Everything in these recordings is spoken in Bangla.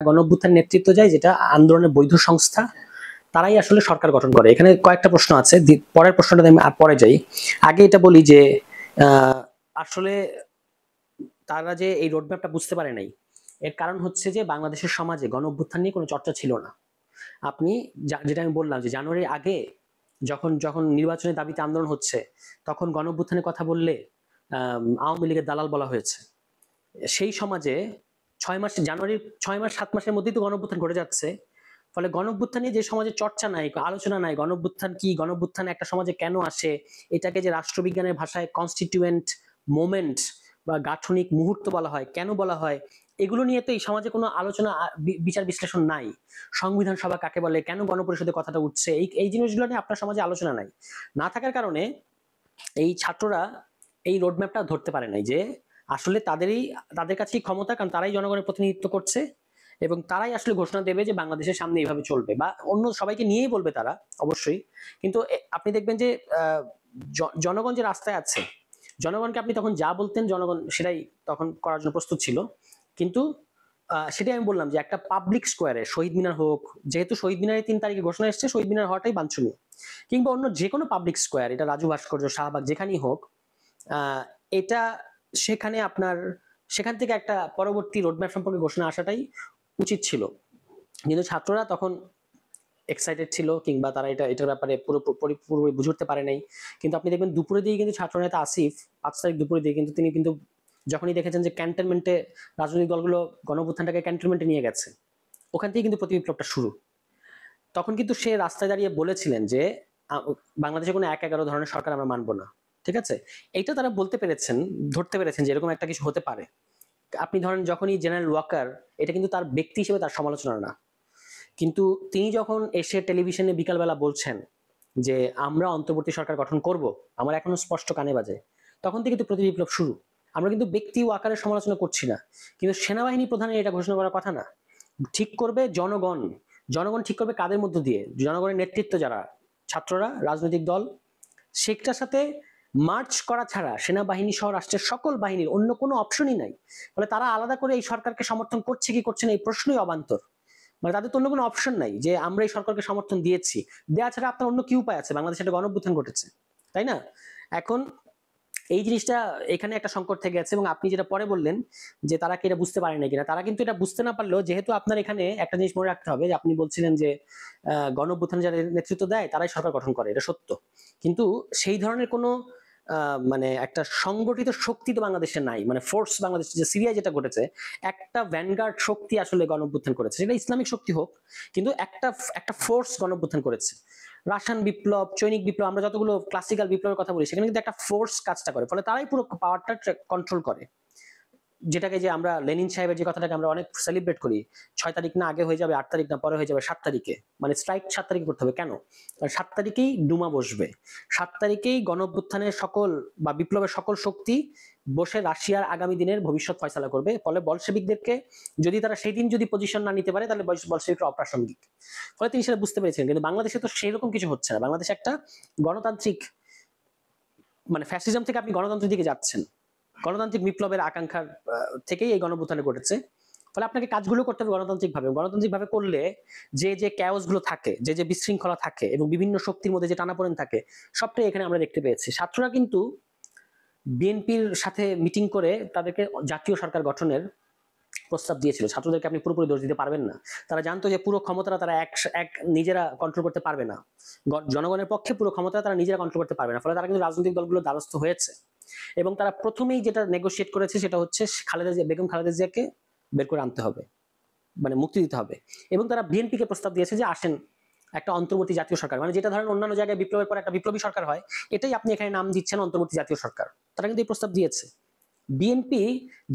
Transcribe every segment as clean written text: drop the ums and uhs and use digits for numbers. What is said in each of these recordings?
গণঅভ্যুত্থান নেতৃত্ব যায়, যেটা আন্দোলনের বৈধ সংস্থা, তারাই আসলে সরকার গঠন করে। এখানে কয়েকটা প্রশ্ন আছে, পরের প্রশ্নটা আমি পরে যাই। আগে এটা বলি যে আসলে তারা যে এই রোডম্যাপটা বুঝতে পারে নাই, এর কারণ হচ্ছে যে বাংলাদেশের সমাজে গণঅভ্যুত্থান নিয়ে কোনো চর্চা ছিল না। আপনি যেটা আমি বললাম যে জানুয়ারির আগে যখন যখন নির্বাচনের দাবিতে আন্দোলন হচ্ছে, তখন গণঅভ্যুত্থানের কথা বললে আওয়ামী লীগের দালাল বলা হয়েছে। সেই সমাজে 6 মাস, জানুয়ারির 6 মাস 7 মাসের মধ্যেই তো গণঅভ্যুত্থান ঘটে যাচ্ছে। ফলে গণঅভ্যুত্থান নিয়ে যে সমাজে চর্চা নাই, আলোচনা নাই, গণঅভ্যুত্থান কি, গণঅভ্যুত্থান একটা সমাজে কেন আসে, এটাকে যে রাষ্ট্রবিজ্ঞানের ভাষায় কনস্টিটিউয়েন্ট মোমেন্ট বা গাঠনিক মুহূর্ত বলা হয়, কেন বলা হয়, এগুলো নিয়ে তো এই সমাজে কোনো আলোচনা, বিচার বিশ্লেষণ নাই। সংবিধান সভা কাকে বলে, কেন গণপরিষদে কথাটা উঠছে, এই জিনিসগুলো নিয়ে আপনার সমাজে আলোচনা নাই। না থাকার কারণে এই ছাত্ররা এই রোডম্যাপটা ধরতে পারে নাই যে আসলে তাদের কাছেই ক্ষমতা, কারণ তারাই জনগণের প্রতিনিধিত্ব করছে এবং তারাই আসলে ঘোষণা দেবে যে বাংলাদেশের সামনে এইভাবে চলবে, বা অন্য সবাইকে নিয়েই বলবে তারা অবশ্যই। কিন্তু আপনি দেখবেন যে জনগণ যে রাস্তায় আছে, জনগণকে আপনি তখন যা বলতেন জনগণ সেটাই তখন করার জন্য প্রস্তুত ছিল। কিন্তু সেটাই আমি বললাম যে একটা পাবলিক স্কোয়ারে শহীদ মিনার হোক, যেহেতু শহীদ মিনারের 3 তারিখে ঘোষণা এসেছে, শহীদ মিনার হওয়াটাই বাঞ্ছনীয়, কিংবা অন্য যে কোনো পাবলিক স্কোয়ার, এটা রাজু ভাস্কর্য, শাহবাগ, যেখানেই হোক, এটা সেখানে আপনার সেখান থেকে একটা পরবর্তী রোডম্যাপ সম্পর্কে ঘোষণা আসাটাই উচিত ছিল। কিন্তু ছাত্ররা তখন এক্সাইটেড ছিল, কিংবা তারা এটার ব্যাপারে পুরোপুরি বুঝতে পারে নাই। কিন্তু আপনি দেখবেন দুপুরে দিয়ে কিন্তু ছাত্রনেতা আসিফ 5 তারিখ দুপুরে দিয়ে কিন্তু তিনি কিন্তু যখনই দেখেছেন যে ক্যান্টনমেন্টে রাজনৈতিক দলগুলো গণঅভ্যুত্থানটাকে ক্যান্টনমেন্টে নিয়ে গেছে, ওখান থেকে কিন্তু প্রতিবিপ্লবটা শুরু। তখন কিন্তু সে রাস্তায় দাঁড়িয়ে বলেছিলেন যে বাংলাদেশে কোনো 1-11 ধরনের সরকার আমরা মানবো না। ঠিক আছে, এইটা তারা বলতে পেরেছেন, ধরতে পেরেছেন যে এরকম একটা কিছু হতে পারে। আপনি ধরেন যখনই জেনারেল ওয়াকার, এটা কিন্তু তার ব্যক্তি হিসেবে তার সমালোচনা না, কিন্তু তিনি যখন এসে টেলিভিশনে বিকালবেলা বলছেন যে আমরা অন্তর্বর্তী সরকার গঠন করব, আমার এখনো স্পষ্ট কানে বাজে, তখন থেকে কিন্তু প্রতিবিপ্লব শুরু। আমরা কিন্তু ব্যক্তি ওয়াকারের সমালোচনা করছি না, কিন্তু সেনাবাহিনী প্রধানের এটা ঘোষণা করার কথা না। ঠিক করবে জনগণ, জনগণ ঠিক করবে কাদের মধ্য দিয়ে, জনগণের নেতৃত্ব যারা, ছাত্ররা, রাজনৈতিক দল, সেটার সাথে মার্চ করা ছাড়া সেনাবাহিনী সহ রাষ্ট্রের সকল বাহিনীর অন্য কোনো অপশনই নাই। ফলে তারা আলাদা করে এই সরকারকে সমর্থন করছে কি করছে না এই প্রশ্নই অবান্তর। মানে তাদের তো অন্য কোনো অপশন নাই যে আমরা এই সরকারকে সমর্থন দিয়েছি, দেওয়া ছাড়া আপনার অন্য কি উপায় আছে? বাংলাদেশে একটা গণঅভ্যুত্থান ঘটেছে, তাই না? এখন এই জিনিসটা এখানে একটা সংকট থেকে আছে। এবং আপনি যেটা পরে বললেন যে তারা কি এটা বুঝতে পারে না কিনা, তারা কিন্তু এটা বুঝতে না পারলেও, যেহেতু আপনার এখানে একটা জিনিস মনে রাখতে হবে যে আপনি বলছিলেন যে গণঅভ্যুত্থানে যারা নেতৃত্ব দেয় তারাই সরকার গঠন করে, এটা সত্য। কিন্তু সেই ধরনের কোনো মানে একটা সংগঠিত শক্তি তো বাংলাদেশে নাই, মানে ফোর্স, বাংলাদেশে যে সিরিয়া যেটা ঘটেছে, একটা ভ্যানগার্ড শক্তি আসলে গণঅভ্যুত্থান করেছে, সেটা ইসলামিক শক্তি হোক, কিন্তু একটা একটা ফোর্স গণঅভ্যুত্থান করেছে। রাশিয়ান বিপ্লব, চৈনিক বিপ্লব, আমরা যতগুলো ক্লাসিক্যাল বিপ্লবের কথা বলি, সেখানে কিন্তু একটা ফোর্স কাজটা করে, ফলে তারাই পুরো পাওয়ারটা কন্ট্রোল করে। যেটাকে যে আমরা লেনিন সাহেবের যে কথাটাকে আমরা অনেক সেলিব্রেট করি, 6 তারিখ না আগে হয়ে যাবে, 8 তারিখ না পরে হয়ে যাবে 7 তারিখে, মানে স্ট্রাইক 7 তারিখে করতে হবে কেন? কারণ 7 তারিখেই ডুমা বসবে, 7 তারিখেই গণঅভ্যুত্থানের সকল বা বিপ্লবের সকল শক্তি বসে রাশিয়ার আগামী দিনের ভবিষ্যৎ ফয়সালা করবে। ফলে বলশেবিকদেরকে যদি তারা সেই দিন যদি পজিশন না নিতে পারে, তাহলে বলশেবিকরা অপ্রাসঙ্গিক। ফলে তিনি সেটা বুঝতে পেরেছিলেন। কিন্তু বাংলাদেশে তো সেই রকম কিছু হচ্ছে না। বাংলাদেশে একটা গণতান্ত্রিক, মানে ফ্যাসিজম থেকে আপনি গণতন্ত্রের দিকে যাচ্ছেন, গণতান্ত্রিক বিপ্লবের আকাঙ্ক্ষার থেকেই এই গণঅভ্যুত্থান ঘটেছে। ফলে আপনাকে কাজগুলো করতে হবে গণতান্ত্রিক ভাবে। গণতান্ত্রিক ভাবে করলে যে ক্যাওস গুলো থাকে, যে বিশৃঙ্খলা থাকে এবং বিভিন্ন শক্তির মধ্যে যে টানাপোড়েন থাকে, সবটাই এখানে আমরা দেখতে পেয়েছি। ছাত্ররা কিন্তু বিএনপির সাথে মিটিং করে তাদেরকে জাতীয় সরকার গঠনের প্রস্তাব দিয়েছিল। ছাত্রদেরকে আপনি পুরোপুরি দোষ দিতে পারবেন না। তারা জানতো যে পুরো ক্ষমতাটা তারা এক নিজেরা কন্ট্রোল করতে পারবে না, জনগণের পক্ষে পুরো ক্ষমতা তারা নিজেরা কন্ট্রোল করতে পারবে না। ফলে তারা কিন্তু রাজনৈতিক দলগুলো দ্বারস্থ হয়েছে এবং তারা প্রথমেই যেটা নেগোশিয়েট করেছে সেটা হচ্ছে বেগম খালেদা জিয়াকে বের করে আনতে হবে, মানে মুক্তি দিতে হবে। এবং তারা বিএনপিকে প্রস্তাব দিয়েছে যে আসেন একটা অন্তর্বর্তী জাতীয় সরকার, মানে যেটা ধরেন অন্যান্য জায়গায় বিপ্লবের পর একটা বিপ্লবী সরকার হয়, এটাই আপনি এখানে নাম দিচ্ছেন অন্তর্বর্তী জাতীয় সরকার। তারা কিন্তু এই প্রস্তাব দিয়েছে। বিএনপি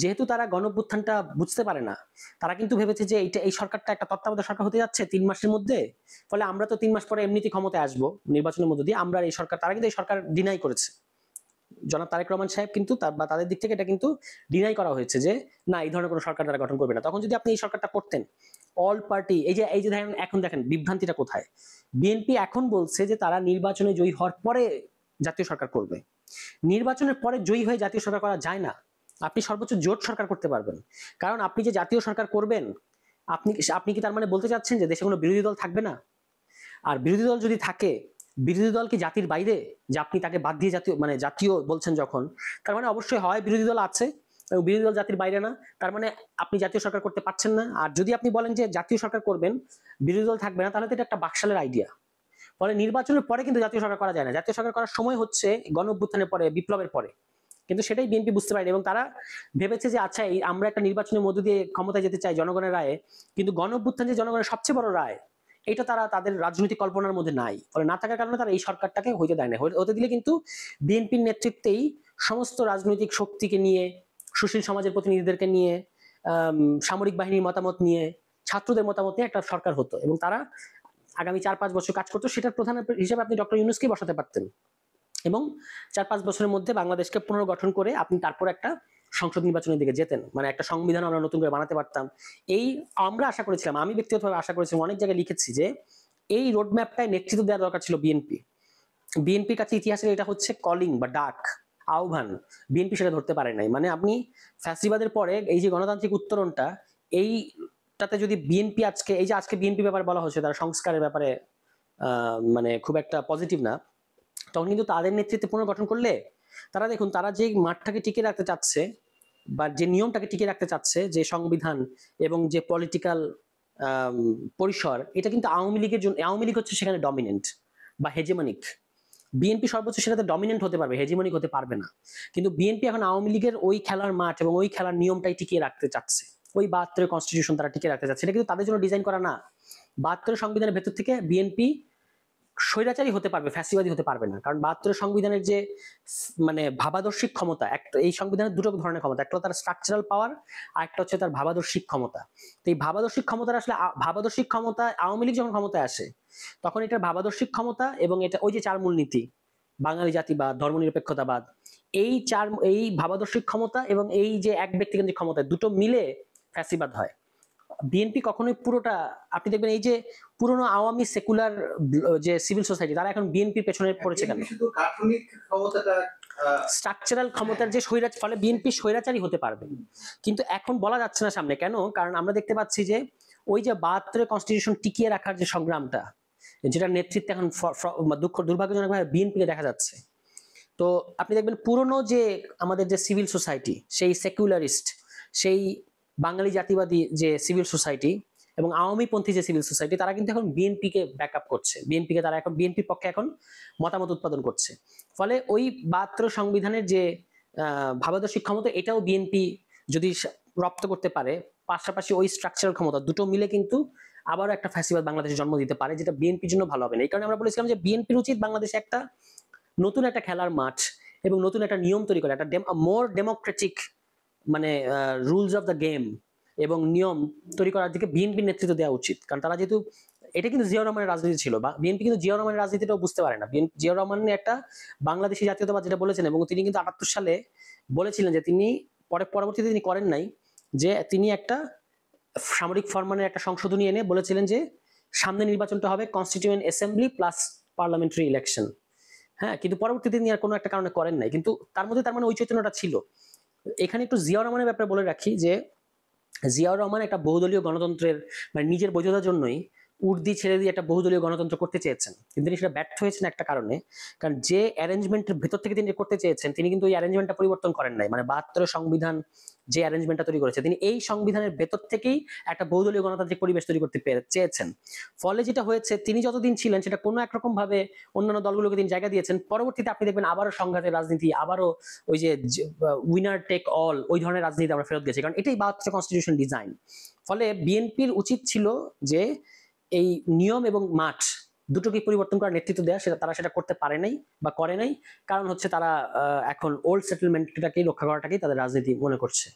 যেহেতু তারা গণঅভ্যুত্থানটা বুঝতে পারে না, তারা কিন্তু ভেবেছে যে এই সরকারটা একটা তত্ত্বাবধায়ক সরকার হতে যাচ্ছে 3 মাসের মধ্যে, ফলে আমরা তো 3 মাস পরে এমনিতে ক্ষমতায় আসবো নির্বাচনের মধ্য দিয়ে, আমরা এই সরকার, তারা কিন্তু এই সরকার ডিনাই করেছে। জনাব তারেক রহমান সাহেব কিন্তু বা তাদের দিক থেকে এটা কিন্তু ডিনাই করা হয়েছে যে না, এই ধরনের কোনো সরকার তারা গঠন করবে না। তখন যদি আপনি এই সরকারটা করতেন অল পার্টি, এই যে দেখেন এখন দেখেন বিভ্রান্তিটা কোথায়। বিএনপি এখন বলছে যে তারা নির্বাচনে জয়ী হওয়ার পরে জাতীয় সরকার করবে। নির্বাচনের পরে জয়ী হয়ে জাতীয় সরকার করা যায় না। আপনি সর্বোচ্চ জোট সরকার করতে পারবেন, কারণ আপনি যে জাতীয় সরকার করবেন আপনি আপনি কি তার মানে বলতে চাচ্ছেন যে দেশে কোনো বিরোধী দল থাকবে না? আর বিরোধী দল যদি থাকে, বিরোধী দল কি জাতির বাইরে, যে আপনি তাকে বাদ দিয়ে জাতীয় মানে জাতীয় বলছেন যখন, তার মানে অবশ্যই হয় বিরোধী দল আছে এবং বিরোধী দল জাতির বাইরে না, তার মানে আপনি জাতীয় সরকার করতে পারছেন না। আর যদি আপনি বলেন যে জাতীয় সরকার করবেন, বিরোধী দল থাকবে না, তাহলে তো এটা একটা বাকশালের আইডিয়া। ফলে নির্বাচনের পরে কিন্তু জাতীয় সরকার করা যায় না, জাতীয় সরকার করার সময় হচ্ছে গণ অভ্যুত্থানের পরে, বিপ্লবের পরে। কিন্তু সেটাই বিএনপি বুঝতে পারেনি এবং তারা ভেবেছে যে আচ্ছা এই আমরা একটা নির্বাচনের মধ্য দিয়ে ক্ষমতায় যেতে চাই জনগণের রায়ে, কিন্তু গণ অভ্যুত্থান যে জনগণের সবচেয়ে বড় রায়, এটা তারা তাদের রাজনৈতিক কল্পনার মধ্যে নাই। ফলে না থাকার কারণে তারা এই সরকারটাকে হইতে দেয় না। হতে দিলে কিন্তু বিএনপির নেতৃত্বেই সমস্ত রাজনৈতিক শক্তিকে নিয়ে, সুশীল সমাজের প্রতিনিধিদেরকে নিয়ে, সামরিক বাহিনীর মতামত নিয়ে, ছাত্রদের মতামত নিয়ে একটা সরকার হতো এবং তারা আগামী 4-5 বছর কাজ করতো। সেটার প্রধান হিসেবে আপনি ডক্টর ইউনূসকে বসাতে পারতেন এবং 4-5 বছরের মধ্যে বাংলাদেশকে পুনর্গঠন করে আপনি তারপর একটা সংসদ নির্বাচনের দিকে যেতেন, মানে একটা সংবিধান আমরা নতুন করে বানাতে পারতাম। এই আমরা আশা করেছিলাম, আমি ব্যক্তিগতভাবে আশা করেছিলাম, অনেক জায়গায় লিখেছি যে এই রোডম্যাপটায় নেতৃত্ব দেওয়া দরকার ছিল বিএনপি। বিএনপির কাছে ইতিহাসের এটা হচ্ছে কলিং বা ডাক, আহ্বান। বিএনপি সেটা ধরতে পারে নাই। মানে আপনি ফ্যাসিবাদের পরে এই যে গণতান্ত্রিক উত্তরণটা, এইটাতে যদি বিএনপি আজকে, এই যে আজকে বিএনপি ব্যাপারে বলা হচ্ছে তারা সংস্কারের ব্যাপারে মানে খুব একটা পজিটিভ না, তখন কিন্তু তাদের নেতৃত্বে পুনর্গঠন করলে তারা দেখুন, তারা যে মাঠটাকে টিকে রাখতে চাচ্ছে বা যে নিয়মটাকে টিকে রাখতে চাচ্ছে, যে সংবিধান এবং যে পলিটিক্যাল পরিসর, এটা কিন্তু আওয়ামী লীগের জন্য, আওয়ামী লীগ হচ্ছে সেখানে ডমিনেন্ট বা হেজেমনিক। বিএনপি সর্বোচ্চ সেটাতে ডমিনেন্ট হতে পারবে, হেজেমনিক হতে পারবে না। কিন্তু বিএনপি এখন আওয়ামী লীগের ওই খেলার মাঠ এবং ওই খেলার নিয়মটাই টিকিয়ে রাখতে চাচ্ছে, ওই 72 কনস্টিটিউশন তারা টিকিয়ে রাখতে চাচ্ছে। এটা কিন্তু তাদের জন্য ডিজাইন করা না। 72 সংবিধানের ভেতর থেকে বিএনপি স্বৈরাচারী হতে পারবে, ফ্যাসিবাদী হতে পারবে না। কারণ 72 সংবিধানের যে মানে ভাবাদর্শিক ক্ষমতা, একটা এই সংবিধানের দুটো ধরনের ক্ষমতা, একটা তার স্ট্রাকচারাল পাওয়ার, আর একটা হচ্ছে তার ভাবাদর্শিক ক্ষমতা। তো এই ভাবাদর্শিক ক্ষমতার আসলে ভাবাদর্শিক ক্ষমতা, আওয়ামী লীগ যখন ক্ষমতায় আসে তখন এটার ভাবাদর্শিক ক্ষমতা এবং এটা ওই যে 4 মূলনীতি, বাঙালি জাতিবাদ, ধর্মনিরপেক্ষতাবাদ, এই ভাবাদর্শিক ক্ষমতা এবং এই যে এক ব্যক্তিকেন্দ্রিক ক্ষমতা, দুটো মিলে ফ্যাসিবাদ হয়। বিএনপি কখনোই পুরোটা, আপনি দেখবেন এই যে পুরনো আওয়ামী সেকুলার যে সিভিল সোসাইটি, তারা এখন বিএনপির পেছনে পড়েছে কেন? শুধু গাঠনিক ক্ষমতাটা, স্ট্রাকচারাল ক্ষমতার যে ফলে বিএনপি স্বৈরাচারী হতে পারবে, কিন্তু এখন বলা যাচ্ছে না সামনে। কেন? কারণ আমরা দেখতে পাচ্ছি যে ওই যে 72 কনস্টিটিউশন টিকিয়ে রাখার যে সংগ্রামটা, যেটা নেতৃত্বে এখন দুর্ভাগ্যজনকভাবে বিএনপিকে দেখা যাচ্ছে। তো আপনি দেখবেন পুরনো যে আমাদের যে সিভিল সোসাইটি, সেই সেকুলারিস্ট, সেই বাঙালি জাতিবাদী যে সিভিল সোসাইটি এবং আওয়ামীপন্থী যে সিভিল সোসাইটি, তারা কিন্তু এখন বিএনপিকে ব্যাকআপ করছে, বিএনপিকে তারা এখন বিএনপির পক্ষে এখন মতামত উৎপাদন করছে। ফলে ওই 72 সংবিধানের যে ভাবাদর্শিক ক্ষমতা, এটাও বিএনপি যদি রপ্ত করতে পারে, পাশাপাশি ওই স্ট্রাকচারাল ক্ষমতা, দুটো মিলে কিন্তু আবারও একটা ফ্যাসিবাদ বাংলাদেশে জন্ম দিতে পারে, যেটা বিএনপির জন্য ভালো হবে না। এই কারণে আমরা বলেছিলাম যে বিএনপির উচিত বাংলাদেশে একটা নতুন একটা খেলার মাঠ এবং নতুন একটা নিয়ম তৈরি করে, একটা মোর ডেমোক্রেটিক মানে রুলস অফ দ্য গেম এবং নিয়ম তৈরি করার দিকে বিএনপির নেতৃত্ব দেওয়া উচিত। কারণ তারা যেহেতু, এটা কিন্তু জিয়াউর রহমানের রাজনীতি ছিল, বা বিএনপি কিন্তু জিয়াউর রহমানের রাজনীতিটাও বুঝতে পারে না। জিয়াউর রহমান একটা বাংলাদেশি জাতীয়তাবাদ যেটা বলেছেন, এবং তিনি কিন্তু 78 সালে বলেছিলেন যে তিনি পরবর্তীতে তিনি করেন নাই, যে তিনি একটা সামরিক ফরমানের একটা সংশোধনী এনে বলেছিলেন যে সামনে নির্বাচনটা হবে constituent assembly plus parliamentary election. হ্যাঁ, কিন্তু পরবর্তীতে তিনি আর কোনো একটা কারণে করেন নাই, কিন্তু তার মধ্যে তার মানে ওই চৈতন্যটা ছিল। এখানে একটু জিয়াউর রহমানের ব্যাপারে বলে রাখি যে জিয়াউর রহমান একটা বহুদলীয় গণতন্ত্রের মানে নিজের বৈধতার জন্যই উর্দি ছেড়ে দিয়ে একটা বহুদলীয় গণতন্ত্র করতে চেয়েছেন, কিন্তু তিনি সেটা ব্যর্থ হয়েছেন একটা কারণে। কারণ যে অ্যারেঞ্জমেন্টের ভেতর থেকে তিনি করতে চেয়েছেন, তিনি কিন্তু ওই অ্যারেঞ্জমেন্টটা পরিবর্তন করেন নাই। মানে 72 সংবিধান যে অ্যারেঞ্জমেন্টটা তৈরি করেছে, তিনি এই সংবিধানের ভেতর থেকেই একটা বহুদলীয় গণতান্ত্রিক পরিবেশ তৈরি করতে চেয়েছেন। ফলে যেটা হয়েছে, তিনি যতদিন ছিলেন সেটা কোনো একরকম ভাবে অন্যান্য দলগুলোকে তিনি জায়গা দিয়েছেন। পরবর্তীতে আপনি দেখবেন আবারও সংঘাতের রাজনীতি, আবারও ওই যে উইনার টেক অল, ওই ধরনের রাজনীতি আমরা ফেরত গেছি, কারণ এটাই 72 কনস্টিটিউশন ডিজাইন। ফলে বিএনপির উচিত ছিল যে এই নিয়ম এবং মাঠ দুটোকে পরিবর্তন করার নেতৃত্ব দেওয়া, সেটা তারা সেটা করতে পারে নাই বা করে নাই। কারণ হচ্ছে তারা এখন ওল্ড সেটেলমেন্টটাকেই রক্ষা করাটাকেই তাদের রাজনীতি মনে করছে।